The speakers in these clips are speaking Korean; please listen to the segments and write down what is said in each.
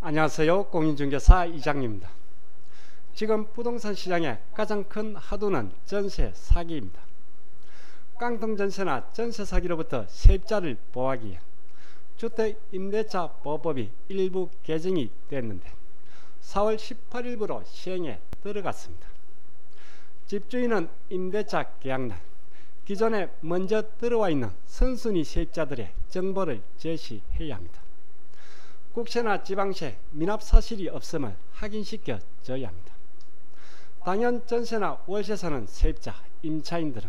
안녕하세요. 공인중개사 이장입니다. 지금 부동산 시장의 가장 큰 화두는 전세 사기입니다. 깡통전세나 전세 사기로부터 세입자를 보호하기 위해 주택임대차 보호법이 일부 개정이 됐는데 4월 18일부로 시행에 들어갔습니다. 집주인은 임대차 계약날 기존에 먼저 들어와 있는 선순위 세입자들의 정보를 제시해야 합니다. 국세나 지방세 미납 사실이 없음을 확인시켜줘야 합니다. 당연 전세나 월세 사는 세입자, 임차인들은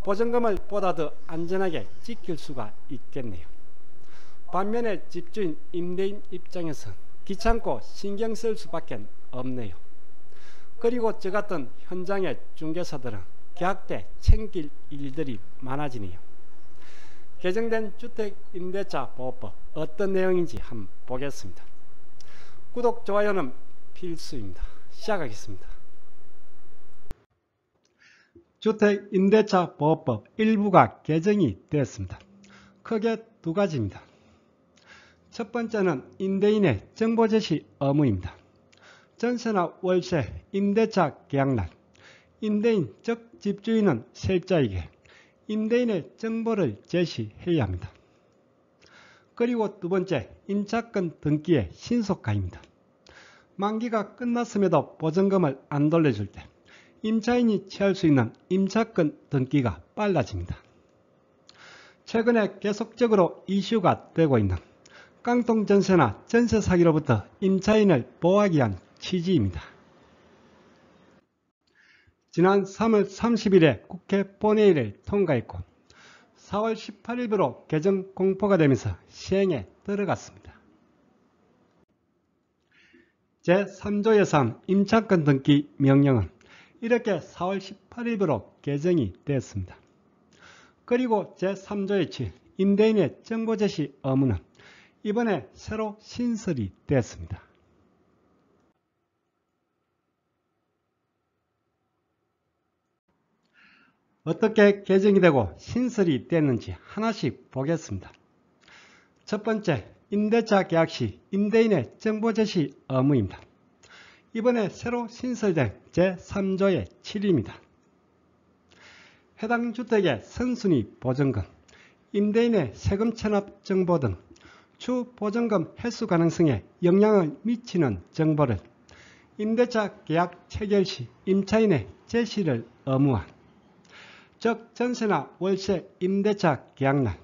보증금을 보다 더 안전하게 지킬 수가 있겠네요. 반면에 집주인, 임대인 입장에선 귀찮고 신경 쓸 수밖에 없네요. 그리고 저 같은 현장의 중개사들은 계약 때 챙길 일들이 많아지네요. 개정된 주택임대차 보호법 어떤 내용인지 한번 보겠습니다. 구독, 좋아요는 필수입니다. 시작하겠습니다. 주택임대차 보호법 일부가 개정이 되었습니다. 크게 두 가지입니다. 첫 번째는 임대인의 정보 제시 의무입니다. 전세나 월세, 임대차 계약날 임대인 즉 집주인은 세입자에게 임대인의 정보를 제시해야 합니다. 그리고 두 번째, 임차권 등기의 신속화입니다. 만기가 끝났음에도 보증금을 안 돌려줄 때 임차인이 취할 수 있는 임차권 등기가 빨라집니다. 최근에 계속적으로 이슈가 되고 있는 깡통전세나 전세 사기로부터 임차인을 보호하기 위한 취지입니다. 지난 3월 30일에 국회 본회의를 통과했고 4월 18일부로 개정 공포가 되면서 시행에 들어갔습니다. 제3조 예산 임차권 등기 명령은 이렇게 4월 18일부로 개정이 되었습니다. 그리고 제3조의 7 임대인의 정보 제시 의무는 이번에 새로 신설이 되었습니다. 어떻게 개정이 되고 신설이 됐는지 하나씩 보겠습니다. 첫 번째, 임대차 계약 시 임대인의 정보 제시 의무입니다. 이번에 새로 신설된 제3조의 7입니다. 해당 주택의 선순위 보증금, 임대인의 세금 체납 정보 등 추 보증금 회수 가능성에 영향을 미치는 정보를 임대차 계약 체결 시 임차인의 제시를 의무한, 즉 전세나 월세 임대차 계약날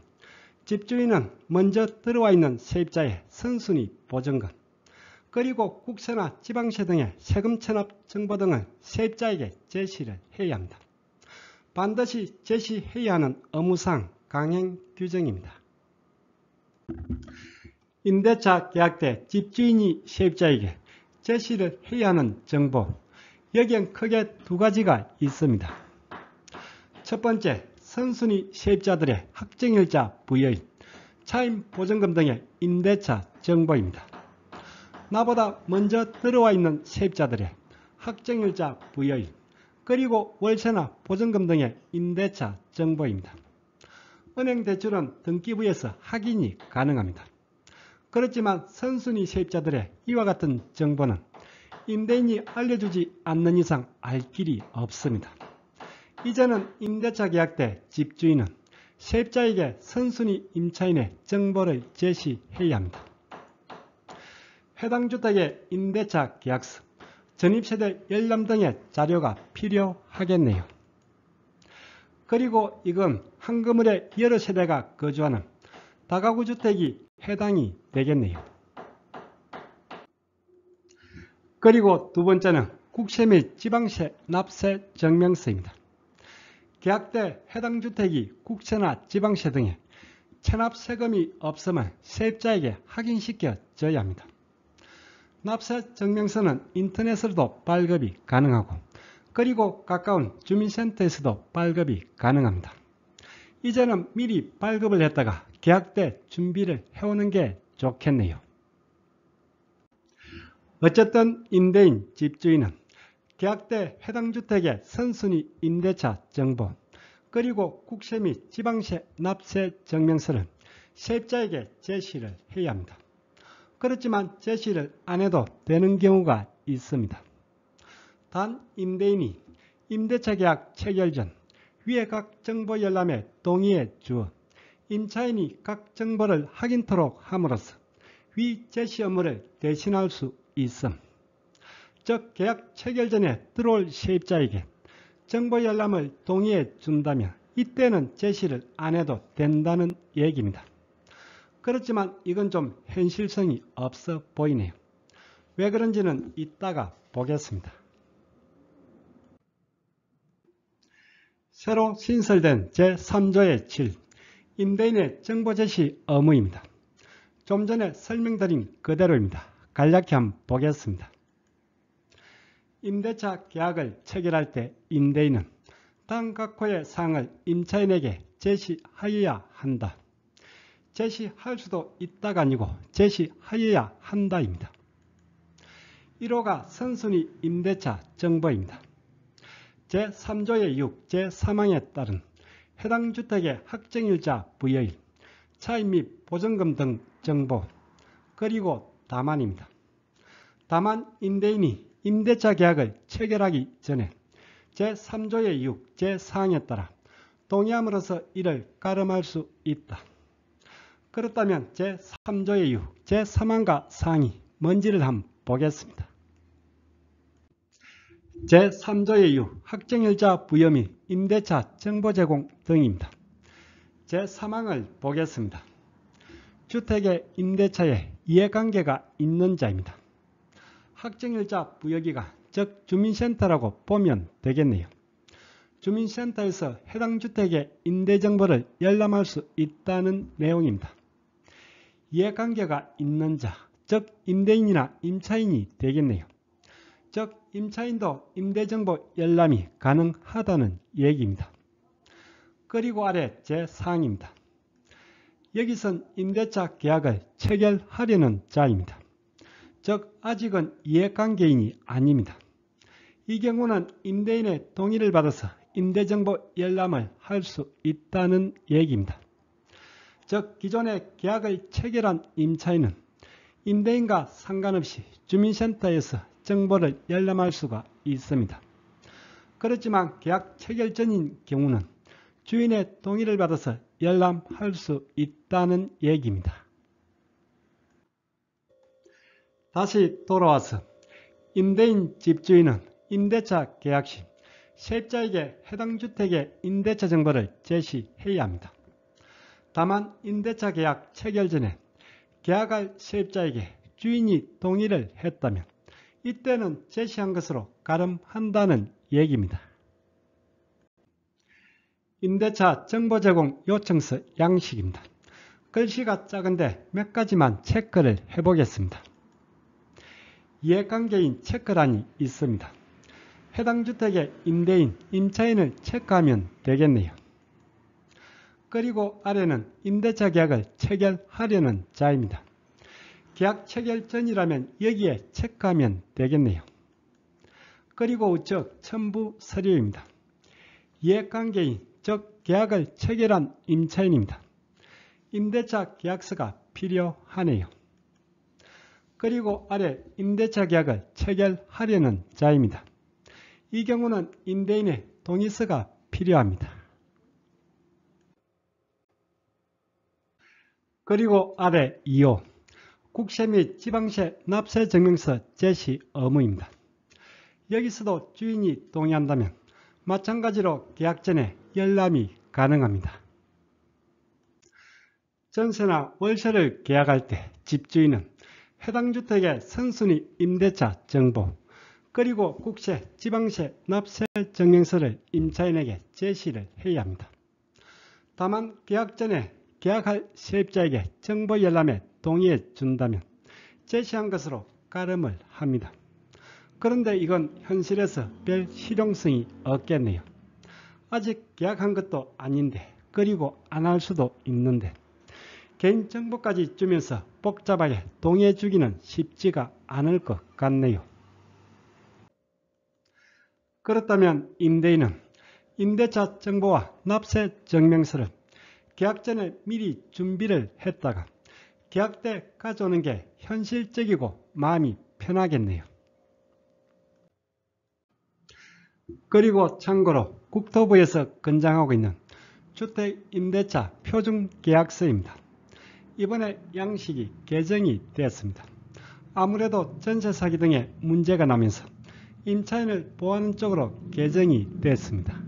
집주인은 먼저 들어와 있는 세입자의 선순위 보증금, 그리고 국세나 지방세 등의 세금 체납 정보 등을 세입자에게 제시를 해야 합니다. 반드시 제시해야 하는 의무상 강행 규정입니다. 임대차 계약 때 집주인이 세입자에게 제시를 해야 하는 정보, 여기엔 크게 두 가지가 있습니다. 첫 번째, 선순위 세입자들의 확정일자 부여인, 차임 보증금 등의 임대차 정보입니다. 나보다 먼저 들어와 있는 세입자들의 확정일자 부여인, 그리고 월세나 보증금 등의 임대차 정보입니다. 은행 대출은 등기부에서 확인이 가능합니다. 그렇지만 선순위 세입자들의 이와 같은 정보는 임대인이 알려주지 않는 이상 알 길이 없습니다. 이제는 임대차 계약 때 집주인은 세입자에게 선순위 임차인의 정보를 제시해야 합니다. 해당 주택의 임대차 계약서, 전입세대 열람 등의 자료가 필요하겠네요. 그리고 이건 한 건물에 여러 세대가 거주하는 다가구 주택이 해당이 되겠네요. 그리고 두 번째는 국세 및 지방세 납세 증명서입니다. 계약 때 해당 주택이 국세나 지방세 등의 체납 세금이 없음을 세입자에게 확인시켜 줘야 합니다. 납세 증명서는 인터넷으로도 발급이 가능하고, 그리고 가까운 주민센터에서도 발급이 가능합니다. 이제는 미리 발급을 했다가 계약 때 준비를 해오는 게 좋겠네요. 어쨌든 임대인, 집주인은 계약 때 해당 주택의 선순위 임대차 정보, 그리고 국세 및 지방세 납세 증명서를 세입자에게 제시를 해야 합니다. 그렇지만 제시를 안 해도 되는 경우가 있습니다. 단 임대인이 임대차 계약 체결 전 위의 각 정보 열람에 동의해 주어 임차인이 각 정보를 확인토록 함으로써 위 제시 업무를 대신할 수 있음. 즉 계약 체결 전에 들어올 세입자에게 정보 열람을 동의해 준다면 이때는 제시를 안 해도 된다는 얘기입니다. 그렇지만 이건 좀 현실성이 없어 보이네요. 왜 그런지는 이따가 보겠습니다. 새로 신설된 제3조의 7, 임대인의 정보 제시 의무입니다. 좀 전에 설명드린 그대로입니다. 간략히 한번 보겠습니다. 임대차 계약을 체결할 때 임대인은 다음 각호의 사항을 임차인에게 제시하여야 한다. 제시할 수도 있다가 아니고 제시하여야 한다입니다. 1호가 선순위 임대차 정보입니다. 제3조의 6, 제3항에 따른 해당 주택의 확정일자 부여일, 차임 및 보증금 등 정보, 그리고 다만입니다. 다만 임대인이 임대차 계약을 체결하기 전에 제3조의 6, 제4항에 따라 동의함으로써 이를 가름할 수 있다. 그렇다면 제3조의 6, 제3항과 사항이 뭔지를 한번 보겠습니다. 제3조의 6, 확정일자 부여 및 임대차 정보 제공 등입니다. 제3항을 보겠습니다. 주택의 임대차에 이해관계가 있는 자입니다. 확정일자 부여기간, 즉 주민센터라고 보면 되겠네요. 주민센터에서 해당 주택의 임대정보를 열람할 수 있다는 내용입니다. 이해관계가 있는 자, 즉 임대인이나 임차인이 되겠네요. 즉 임차인도 임대정보 열람이 가능하다는 얘기입니다. 그리고 아래 제4항입니다. 여기선 임대차 계약을 체결하려는 자입니다. 즉 아직은 이해관계인이 아닙니다. 이 경우는 임대인의 동의를 받아서 임대정보 열람을 할 수 있다는 얘기입니다. 즉 기존에 계약을 체결한 임차인은 임대인과 상관없이 주민센터에서 정보를 열람할 수가 있습니다. 그렇지만 계약 체결 전인 경우는 주인의 동의를 받아서 열람할 수 있다는 얘기입니다. 다시 돌아와서 임대인 집주인은 임대차 계약 시 세입자에게 해당 주택의 임대차 정보를 제시해야 합니다. 다만 임대차 계약 체결 전에 계약할 세입자에게 주인이 동의를 했다면 이때는 제시한 것으로 가름한다는 얘기입니다. 임대차 정보 제공 요청서 양식입니다. 글씨가 작은데 몇 가지만 체크를 해보겠습니다. 이해관계인 체크란이 있습니다. 해당 주택의 임대인, 임차인을 체크하면 되겠네요. 그리고 아래는 임대차 계약을 체결하려는 자입니다. 계약 체결 전이라면 여기에 체크하면 되겠네요. 그리고 우측 첨부 서류입니다. 이해관계인, 즉 계약을 체결한 임차인입니다. 임대차 계약서가 필요하네요. 그리고 아래 임대차 계약을 체결하려는 자입니다. 이 경우는 임대인의 동의서가 필요합니다. 그리고 아래 2호, 국세 및 지방세 납세 증명서 제시 의무입니다. 여기서도 주인이 동의한다면 마찬가지로 계약 전에 열람이 가능합니다. 전세나 월세를 계약할 때 집주인은 해당 주택의 선순위 임대차 정보, 그리고 국세, 지방세 납세 증명서를 임차인에게 제시를 해야 합니다. 다만 계약 전에 계약할 세입자에게 정보 열람에 동의해 준다면 제시한 것으로 가름을 합니다. 그런데 이건 현실에서 별 실용성이 없겠네요. 아직 계약한 것도 아닌데, 그리고 안 할 수도 있는데 개인정보까지 주면서 복잡하게 동의해 주기는 쉽지가 않을 것 같네요. 그렇다면 임대인은 임대차 정보와 납세 증명서를 계약 전에 미리 준비를 했다가 계약 때 가져오는 게 현실적이고 마음이 편하겠네요. 그리고 참고로 국토부에서 건장하고 있는 주택임대차 표준계약서입니다. 이번에 양식이 개정이 되었습니다. 아무래도 전세 사기 등의 문제가 나면서 임차인을 보호하는 쪽으로 개정이 됐습니다.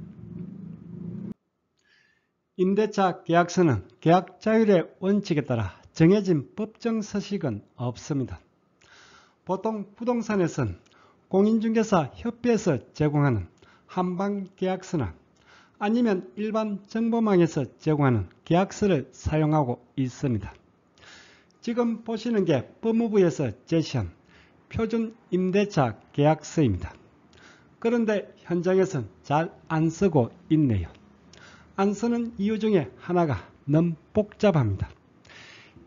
임대차 계약서는 계약 자율의 원칙에 따라 정해진 법정 서식은 없습니다. 보통 부동산에서는 공인중개사 협회에서 제공하는 한방계약서나 아니면 일반 정보망에서 제공하는 계약서를 사용하고 있습니다. 지금 보시는 게 법무부에서 제시한 표준 임대차 계약서입니다. 그런데 현장에서는 잘 안 쓰고 있네요. 안 쓰는 이유 중에 하나가 너무 복잡합니다.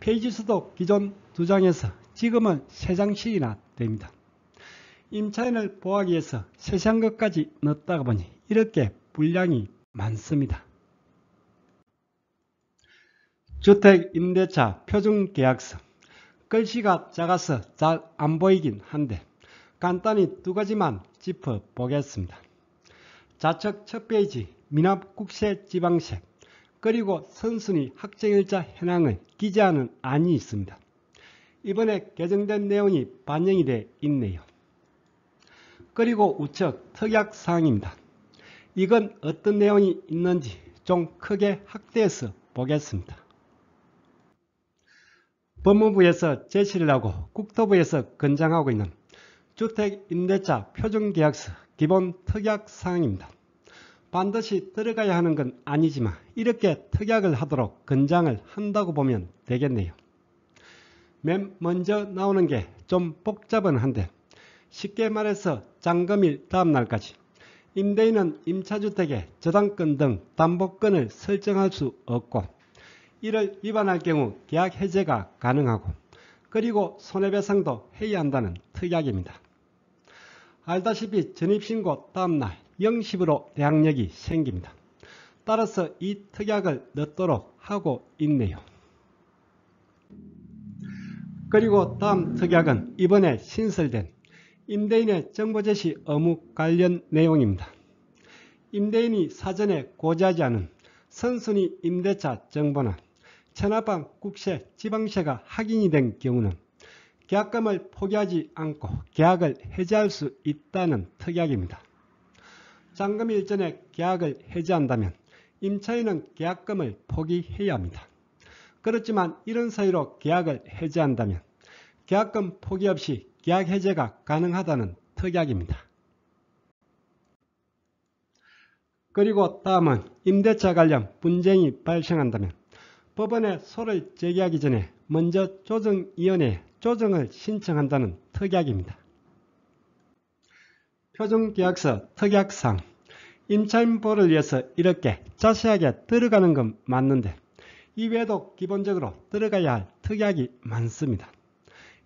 페이지 수도 기존 2장에서 지금은 3장씩이나 됩니다. 임차인을 보호하기 위해서 세세한 것까지 넣었다가 보니 이렇게 분량이 많습니다. 주택임대차 표준계약서. 글씨가 작아서 잘 안 보이긴 한데 간단히 2가지만 짚어보겠습니다. 좌측 첫 페이지 미납국세 지방세 그리고 선순위 확정일자 현황을 기재하는 안이 있습니다. 이번에 개정된 내용이 반영이 되어 있네요. 그리고 우측 특약사항입니다. 이건 어떤 내용이 있는지 좀 크게 확대해서 보겠습니다. 법무부에서 제시를 하고 국토부에서 건장하고 있는 주택임대차 표준계약서 기본 특약사항입니다. 반드시 들어가야 하는 건 아니지만 이렇게 특약을 하도록 건장을 한다고 보면 되겠네요. 맨 먼저 나오는 게 좀 복잡은 한데 쉽게 말해서 잔금일 다음 날까지 임대인은 임차주택의 저당권 등 담보권을 설정할 수 없고 이를 위반할 경우 계약 해제가 가능하고 그리고 손해배상도 해야 한다는 특약입니다. 알다시피 전입신고 다음날 0시로 대항력이 생깁니다. 따라서 이 특약을 넣도록 하고 있네요. 그리고 다음 특약은 이번에 신설된 임대인의 정보제시 의무 관련 내용입니다. 임대인이 사전에 고지하지 않은 선순위 임대차 정보나 천하방 국세, 지방세가 확인이 된 경우는 계약금을 포기하지 않고 계약을 해지할 수 있다는 특약입니다. 잔금일 전에 계약을 해지한다면 임차인은 계약금을 포기해야 합니다. 그렇지만 이런 사유로 계약을 해지한다면 계약금 포기 없이 계약 해제가 가능하다는 특약입니다. 그리고 다음은 임대차 관련 분쟁이 발생한다면 법원에 소를 제기하기 전에 먼저 조정위원회에 조정을 신청한다는 특약입니다. 표준계약서 특약사항. 임차인 보호를 위해서 이렇게 자세하게 들어가는 건 맞는데 이외에도 기본적으로 들어가야 할 특약이 많습니다.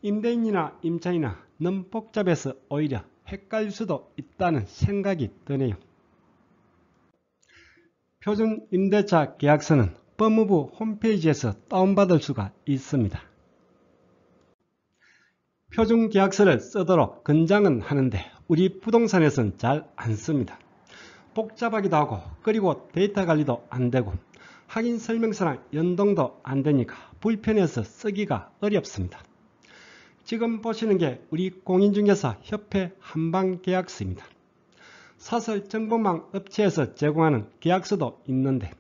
임대인이나 임차인이나 너무 복잡해서 오히려 헷갈릴 수도 있다는 생각이 드네요. 표준 임대차 계약서는 법무부 홈페이지에서 다운받을 수가 있습니다. 표준 계약서를 쓰도록 권장은 하는데 우리 부동산에서는 잘 안 씁니다. 복잡하기도 하고 그리고 데이터 관리도 안 되고 확인 설명서랑 연동도 안 되니까 불편해서 쓰기가 어렵습니다. 지금 보시는 게 우리 공인중개사 협회 한방계약서입니다. 사설 정보망 업체에서 제공하는 계약서도 있는데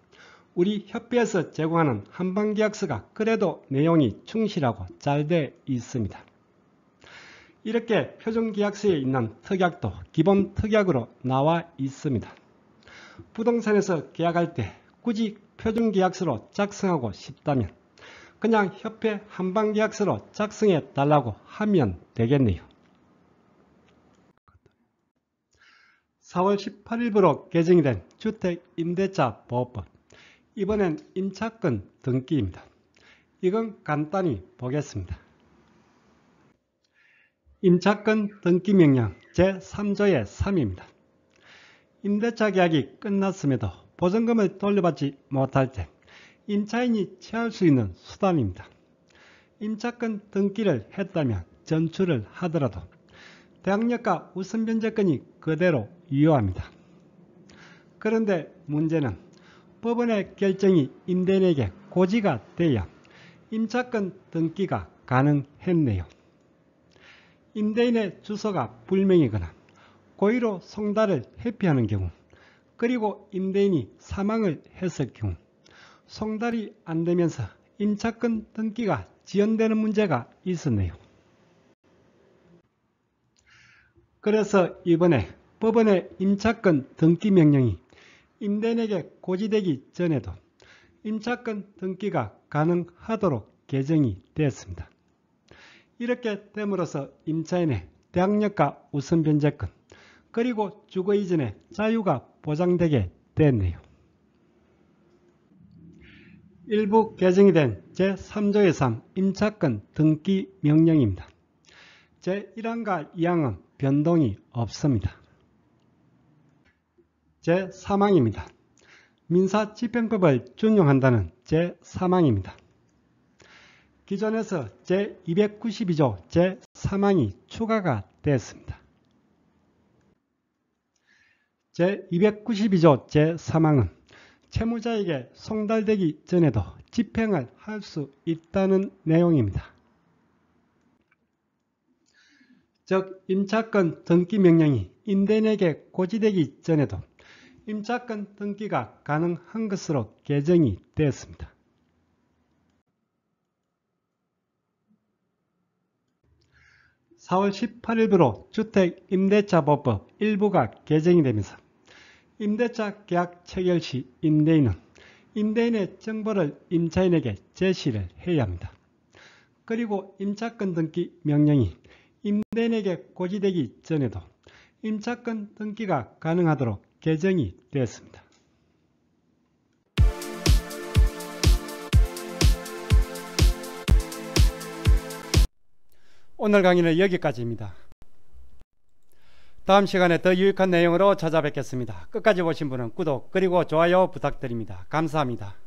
우리 협회에서 제공하는 한방계약서가 그래도 내용이 충실하고 잘 되어 있습니다. 이렇게 표준계약서에 있는 특약도 기본 특약으로 나와 있습니다. 부동산에서 계약할 때 굳이 표준계약서로 작성하고 싶다면 그냥 협회 한방계약서로 작성해 달라고 하면 되겠네요. 4월 18일부로 개정이 된 주택임대차보호법. 이번엔 임차권 등기입니다. 이건 간단히 보겠습니다. 임차권 등기명령 제3조의 3입니다. 임대차 계약이 끝났음에도 보증금을 돌려받지 못할 때 임차인이 취할 수 있는 수단입니다. 임차권 등기를 했다면 전출을 하더라도 대항력과 우선변제권이 그대로 유효합니다. 그런데 문제는 법원의 결정이 임대인에게 고지가 돼야 임차권 등기가 가능했네요. 임대인의 주소가 불명이거나 고의로 송달을 회피하는 경우, 그리고 임대인이 사망을 했을 경우 송달이 안 되면서 임차권 등기가 지연되는 문제가 있었네요. 그래서 이번에 법원의 임차권 등기 명령이 임대인에게 고지되기 전에도 임차권 등기가 가능하도록 개정이 되었습니다. 이렇게 됨으로써 임차인의 대항력과 우선변제권 그리고 주거 이전의 자유가 보장되게 됐네요. 일부 개정이 된 제3조의 3 임차권 등기 명령입니다. 제1항과 2항은 변동이 없습니다. 제3항입니다. 민사집행법을 준용한다는 제3항입니다. 기존에서 제292조 제3항이 추가가 되었습니다. 제292조 제3항은 채무자에게 송달되기 전에도 집행을 할 수 있다는 내용입니다. 즉 임차권 등기 명령이 임대인에게 고지되기 전에도 임차권 등기가 가능한 것으로 개정이 되었습니다. 4월 18일부로 주택임대차보법 일부가 개정이 되면서 임대차 계약 체결 시 임대인은 임대인의 정보를 임차인에게 제시를 해야 합니다. 그리고 임차권 등기 명령이 임대인에게 고지되기 전에도 임차권 등기가 가능하도록 개정이 되었습니다. 오늘 강의는 여기까지입니다. 다음 시간에 더 유익한 내용으로 찾아뵙겠습니다. 끝까지 보신 분은 구독 그리고 좋아요 부탁드립니다. 감사합니다.